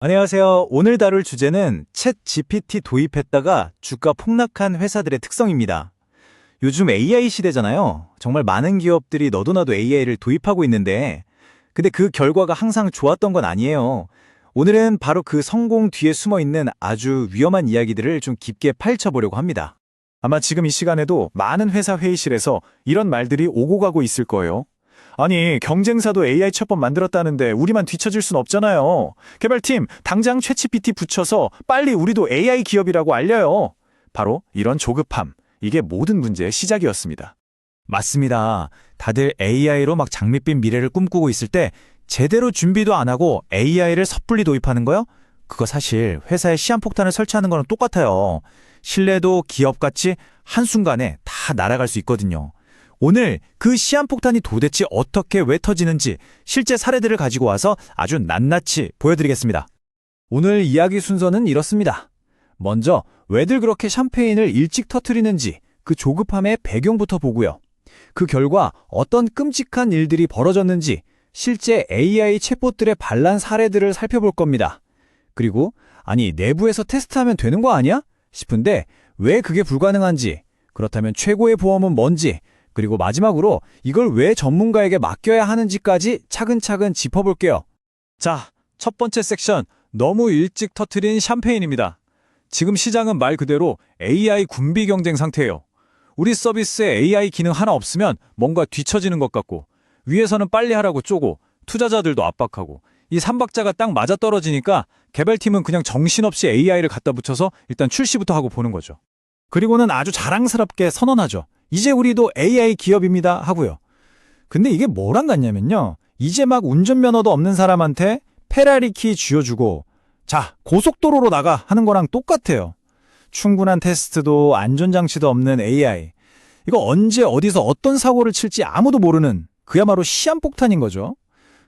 안녕하세요. 오늘 다룰 주제는 챗 GPT 도입했다가 주가 폭락한 회사들의 특성입니다. 요즘 AI 시대잖아요. 정말 많은 기업들이 너도나도 AI를 도입하고 있는데, 근데 그 결과가 항상 좋았던 건 아니에요. 오늘은 바로 그 성공 뒤에 숨어 있는 아주 위험한 이야기들을 좀 깊게 파헤쳐보려고 합니다. 아마 지금 이 시간에도 많은 회사 회의실에서 이런 말들이 오고 가고 있을 거예요. 아니, 경쟁사도 AI 챗봇 만들었다는데 우리만 뒤처질 순 없잖아요. 개발팀, 당장 챗GPT 붙여서 빨리 우리도 AI 기업이라고 알려요. 바로 이런 조급함, 이게 모든 문제의 시작이었습니다. 맞습니다. 다들 AI로 막 장밋빛 미래를 꿈꾸고 있을 때 제대로 준비도 안 하고 AI를 섣불리 도입하는 거요? 그거 사실 회사에 시한폭탄을 설치하는 거랑 똑같아요. 신뢰도 기업같이 한순간에 다 날아갈 수 있거든요. 오늘 그 시한폭탄이 도대체 어떻게 왜 터지는지 실제 사례들을 가지고 와서 아주 낱낱이 보여드리겠습니다. 오늘 이야기 순서는 이렇습니다. 먼저 왜들 그렇게 샴페인을 일찍 터뜨리는지 그 조급함의 배경부터 보고요. 그 결과 어떤 끔찍한 일들이 벌어졌는지 실제 AI 챗봇들의 반란 사례들을 살펴볼 겁니다. 그리고 아니 내부에서 테스트하면 되는 거 아니야? 싶은데 왜 그게 불가능한지, 그렇다면 최고의 보험은 뭔지, 그리고 마지막으로 이걸 왜 전문가에게 맡겨야 하는지까지 차근차근 짚어볼게요. 자, 첫 번째 섹션, 너무 일찍 터트린 샴페인입니다. 지금 시장은 말 그대로 AI 군비 경쟁 상태예요. 우리 서비스에 AI 기능 하나 없으면 뭔가 뒤처지는 것 같고, 위에서는 빨리 하라고 쪼고, 투자자들도 압박하고, 이 삼박자가 딱 맞아떨어지니까 개발팀은 그냥 정신없이 AI를 갖다 붙여서 일단 출시부터 하고 보는 거죠. 그리고는 아주 자랑스럽게 선언하죠. 이제 우리도 AI 기업입니다 하고요. 근데 이게 뭐랑 같냐면요. 이제 막 운전면허도 없는 사람한테 페라리 키 쥐어주고 자, 고속도로로 나가 하는 거랑 똑같아요. 충분한 테스트도 안전장치도 없는 AI. 이거 언제 어디서 어떤 사고를 칠지 아무도 모르는 그야말로 시한폭탄인 거죠.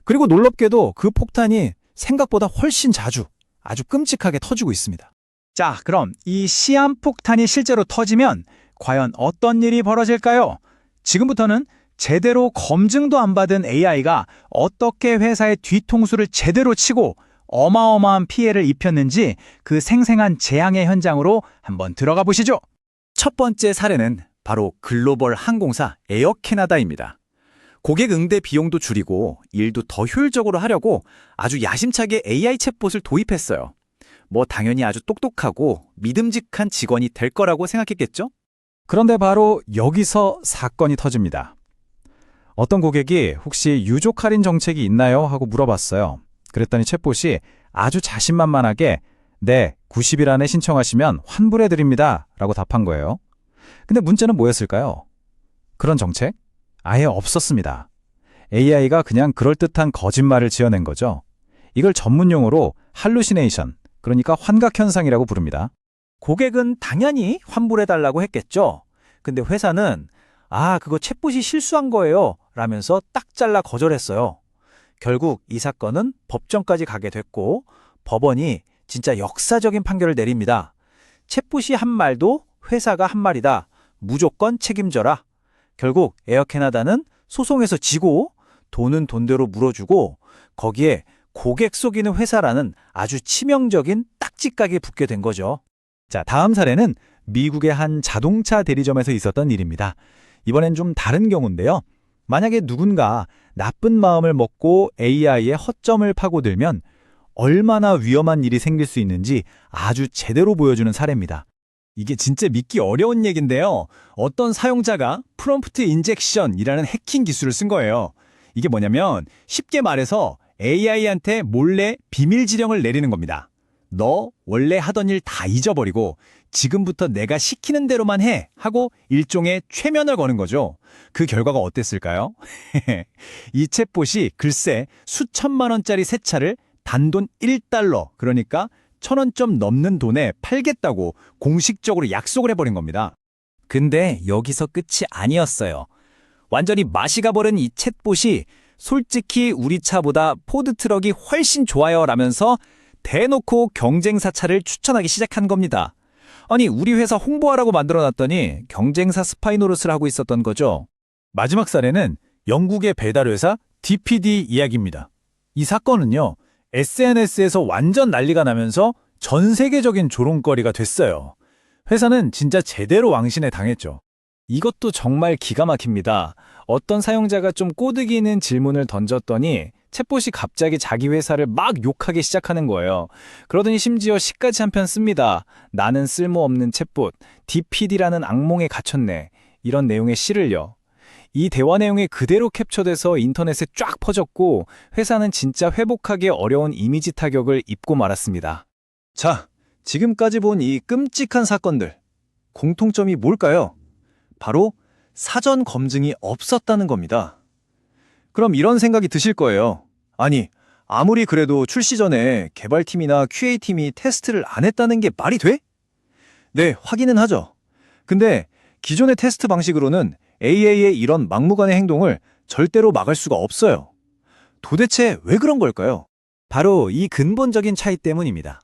그리고 놀랍게도 그 폭탄이 생각보다 훨씬 자주 아주 끔찍하게 터지고 있습니다. 자, 그럼 이 시한폭탄이 실제로 터지면 과연 어떤 일이 벌어질까요? 지금부터는 제대로 검증도 안 받은 AI가 어떻게 회사의 뒤통수를 제대로 치고 어마어마한 피해를 입혔는지 그 생생한 재앙의 현장으로 한번 들어가 보시죠. 첫 번째 사례는 바로 글로벌 항공사 에어 캐나다입니다. 고객 응대 비용도 줄이고 일도 더 효율적으로 하려고 아주 야심차게 AI 챗봇을 도입했어요. 뭐 당연히 아주 똑똑하고 믿음직한 직원이 될 거라고 생각했겠죠? 그런데 바로 여기서 사건이 터집니다. 어떤 고객이 혹시 유족 할인 정책이 있나요? 하고 물어봤어요. 그랬더니 챗봇이 아주 자신만만하게 네, 90일 안에 신청하시면 환불해드립니다 라고 답한 거예요. 근데 문제는 뭐였을까요? 그런 정책? 아예 없었습니다. AI가 그냥 그럴듯한 거짓말을 지어낸 거죠. 이걸 전문용어로 할루시네이션, 그러니까 환각현상이라고 부릅니다. 고객은 당연히 환불해달라고 했겠죠. 근데 회사는 그거 챗봇이 실수한 거예요 라면서 딱 잘라 거절했어요. 결국 이 사건은 법정까지 가게 됐고 법원이 진짜 역사적인 판결을 내립니다. 챗봇이 한 말도 회사가 한 말이다. 무조건 책임져라. 결국 에어캐나다는 소송에서 지고 돈은 돈대로 물어주고 거기에 고객 속이는 회사라는 아주 치명적인 딱지각이 붙게 된 거죠. 자, 다음 사례는 미국의 한 자동차 대리점에서 있었던 일입니다. 이번엔 좀 다른 경우인데요. 만약에 누군가 나쁜 마음을 먹고 AI의 허점을 파고들면 얼마나 위험한 일이 생길 수 있는지 아주 제대로 보여주는 사례입니다. 이게 진짜 믿기 어려운 얘기인데요. 어떤 사용자가 프롬프트 인젝션이라는 해킹 기술을 쓴 거예요. 이게 뭐냐면 쉽게 말해서 AI한테 몰래 비밀 지령을 내리는 겁니다. 너 원래 하던 일 다 잊어버리고 지금부터 내가 시키는 대로만 해 하고 일종의 최면을 거는 거죠. 그 결과가 어땠을까요? 이 챗봇이 글쎄 수천만 원짜리 새 차를 단돈 1달러, 그러니까 1,000원 좀 넘는 돈에 팔겠다고 공식적으로 약속을 해버린 겁니다. 근데 여기서 끝이 아니었어요. 완전히 맛이 가버린 이 챗봇이 솔직히 우리 차보다 포드 트럭이 훨씬 좋아요 라면서 대놓고 경쟁사 차를 추천하기 시작한 겁니다. 아니 우리 회사 홍보하라고 만들어놨더니 경쟁사 스파이 노릇을 하고 있었던 거죠. 마지막 사례는 영국의 배달회사 DPD 이야기입니다. 이 사건은요. SNS에서 완전 난리가 나면서 전 세계적인 조롱거리가 됐어요. 회사는 진짜 제대로 왕신에 당했죠. 이것도 정말 기가 막힙니다. 어떤 사용자가 좀 꼬드기 있는 질문을 던졌더니 챗봇이 갑자기 자기 회사를 막 욕하기 시작하는 거예요. 그러더니 심지어 시까지 한 편 씁니다. 나는 쓸모없는 챗봇, DPD라는 악몽에 갇혔네. 이런 내용의 시를요. 이 대화 내용이 그대로 캡처돼서 인터넷에 쫙 퍼졌고 회사는 진짜 회복하기 어려운 이미지 타격을 입고 말았습니다. 자, 지금까지 본 이 끔찍한 사건들. 공통점이 뭘까요? 바로 사전 검증이 없었다는 겁니다. 그럼 이런 생각이 드실 거예요. 아니, 아무리 그래도 출시 전에 개발팀이나 QA팀이 테스트를 안 했다는 게 말이 돼? 네, 확인은 하죠. 근데 기존의 테스트 방식으로는 AI의 이런 막무가내 행동을 절대로 막을 수가 없어요. 도대체 왜 그런 걸까요? 바로 이 근본적인 차이 때문입니다.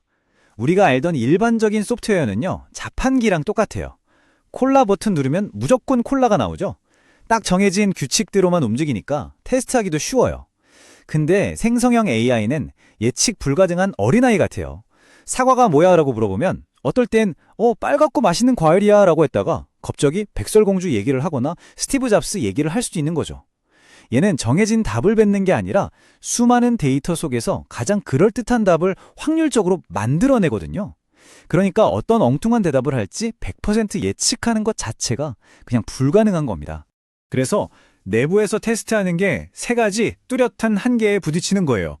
우리가 알던 일반적인 소프트웨어는요, 자판기랑 똑같아요. 콜라 버튼 누르면 무조건 콜라가 나오죠. 딱 정해진 규칙대로만 움직이니까 테스트하기도 쉬워요. 근데 생성형 AI는 예측 불가능한 어린아이 같아요. 사과가 뭐야? 라고 물어보면 어떨 땐 빨갛고 맛있는 과일이야 라고 했다가 갑자기 백설공주 얘기를 하거나 스티브 잡스 얘기를 할 수도 있는 거죠. 얘는 정해진 답을 뱉는 게 아니라 수많은 데이터 속에서 가장 그럴듯한 답을 확률적으로 만들어내거든요. 그러니까 어떤 엉뚱한 대답을 할지 100% 예측하는 것 자체가 그냥 불가능한 겁니다. 그래서 내부에서 테스트하는 게 세 가지 뚜렷한 한계에 부딪히는 거예요.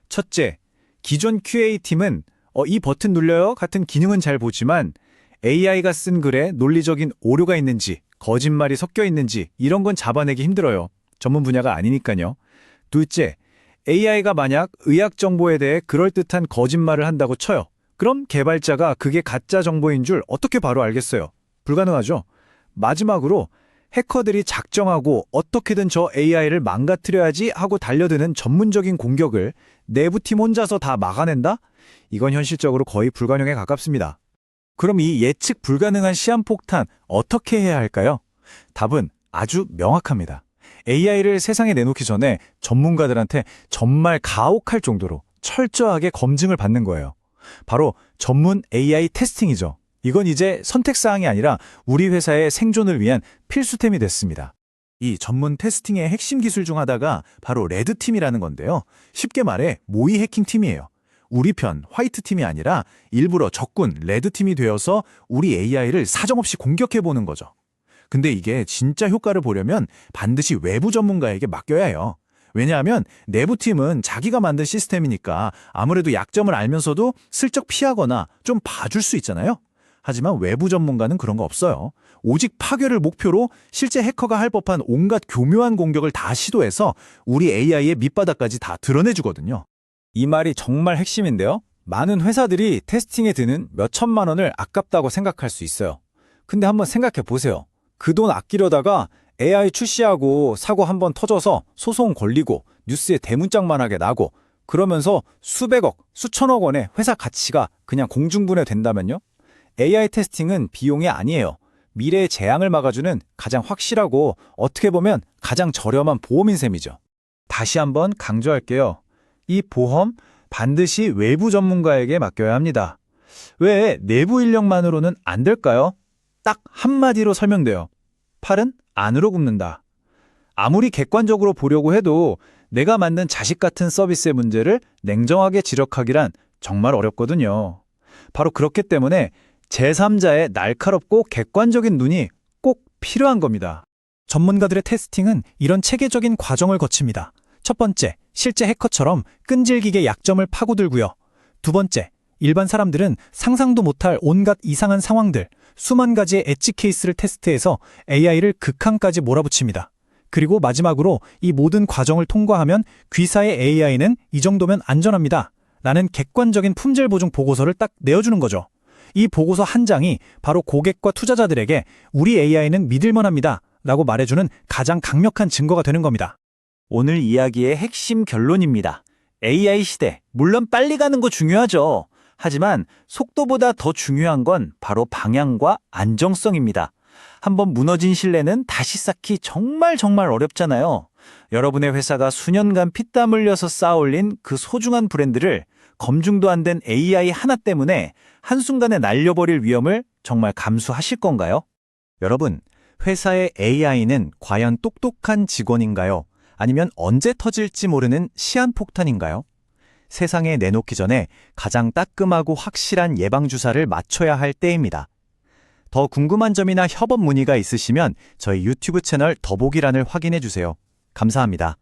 첫째, 기존 QA팀은 이 버튼 눌려요 같은 기능은 잘 보지만 AI가 쓴 글에 논리적인 오류가 있는지, 거짓말이 섞여 있는지 이런 건 잡아내기 힘들어요. 전문 분야가 아니니까요. 둘째, AI가 만약 의학 정보에 대해 그럴듯한 거짓말을 한다고 쳐요. 그럼 개발자가 그게 가짜 정보인 줄 어떻게 바로 알겠어요? 불가능하죠. 마지막으로 해커들이 작정하고 어떻게든 저 AI를 망가뜨려야지 하고 달려드는 전문적인 공격을 내부팀 혼자서 다 막아낸다? 이건 현실적으로 거의 불가능에 가깝습니다. 그럼 이 예측 불가능한 시한폭탄 어떻게 해야 할까요? 답은 아주 명확합니다. AI를 세상에 내놓기 전에 전문가들한테 정말 가혹할 정도로 철저하게 검증을 받는 거예요. 바로 전문 AI 테스팅이죠. 이건 이제 선택사항이 아니라 우리 회사의 생존을 위한 필수템이 됐습니다. 이 전문 테스팅의 핵심 기술 중 하나가 바로 레드팀이라는 건데요. 쉽게 말해 모의 해킹팀이에요. 우리 편 화이트팀이 아니라 일부러 적군 레드팀이 되어서 우리 AI를 사정없이 공격해보는 거죠. 근데 이게 진짜 효과를 보려면 반드시 외부 전문가에게 맡겨야 해요. 왜냐하면 내부팀은 자기가 만든 시스템이니까 아무래도 약점을 알면서도 슬쩍 피하거나 좀 봐줄 수 있잖아요. 하지만 외부 전문가는 그런 거 없어요. 오직 파괴를 목표로 실제 해커가 할 법한 온갖 교묘한 공격을 다 시도해서 우리 AI의 밑바닥까지 다 드러내주거든요. 이 말이 정말 핵심인데요. 많은 회사들이 테스팅에 드는 몇 천만 원을 아깝다고 생각할 수 있어요. 근데 한번 생각해 보세요. 그 돈 아끼려다가 AI 출시하고 사고 한번 터져서 소송 걸리고 뉴스에 대문짝만하게 나고 그러면서 수백억, 수천억 원의 회사 가치가 그냥 공중분해 된다면요? AI 테스팅은 비용이 아니에요. 미래의 재앙을 막아주는 가장 확실하고 어떻게 보면 가장 저렴한 보험인 셈이죠. 다시 한번 강조할게요. 이 보험 반드시 외부 전문가에게 맡겨야 합니다. 왜 내부 인력만으로는 안 될까요? 딱 한마디로 설명돼요. 팔은 안으로 굽는다. 아무리 객관적으로 보려고 해도 내가 만든 자식 같은 서비스의 문제를 냉정하게 지적하기란 정말 어렵거든요. 바로 그렇기 때문에 제3자의 날카롭고 객관적인 눈이 꼭 필요한 겁니다. 전문가들의 테스팅은 이런 체계적인 과정을 거칩니다. 첫 번째, 실제 해커처럼 끈질기게 약점을 파고들고요. 두 번째, 일반 사람들은 상상도 못할 온갖 이상한 상황들, 수만 가지의 엣지 케이스를 테스트해서 AI를 극한까지 몰아붙입니다. 그리고 마지막으로 이 모든 과정을 통과하면 귀사의 AI는 이 정도면 안전합니다. 라는 객관적인 품질 보증 보고서를 딱 내어주는 거죠. 이 보고서 한 장이 바로 고객과 투자자들에게 우리 AI는 믿을만합니다. 라고 말해주는 가장 강력한 증거가 되는 겁니다. 오늘 이야기의 핵심 결론입니다. AI 시대, 물론 빨리 가는 거 중요하죠. 하지만 속도보다 더 중요한 건 바로 방향과 안정성입니다. 한번 무너진 신뢰는 다시 쌓기 정말 어렵잖아요. 여러분의 회사가 수년간 피땀 흘려서 쌓아올린 그 소중한 브랜드를 검증도 안 된 AI 하나 때문에 한순간에 날려버릴 위험을 정말 감수하실 건가요? 여러분, 회사의 AI는 과연 똑똑한 직원인가요? 아니면 언제 터질지 모르는 시한폭탄인가요? 세상에 내놓기 전에 가장 따끔하고 확실한 예방주사를 맞춰야 할 때입니다. 더 궁금한 점이나 협업 문의가 있으시면 저희 유튜브 채널 더보기란을 확인해 주세요. 감사합니다.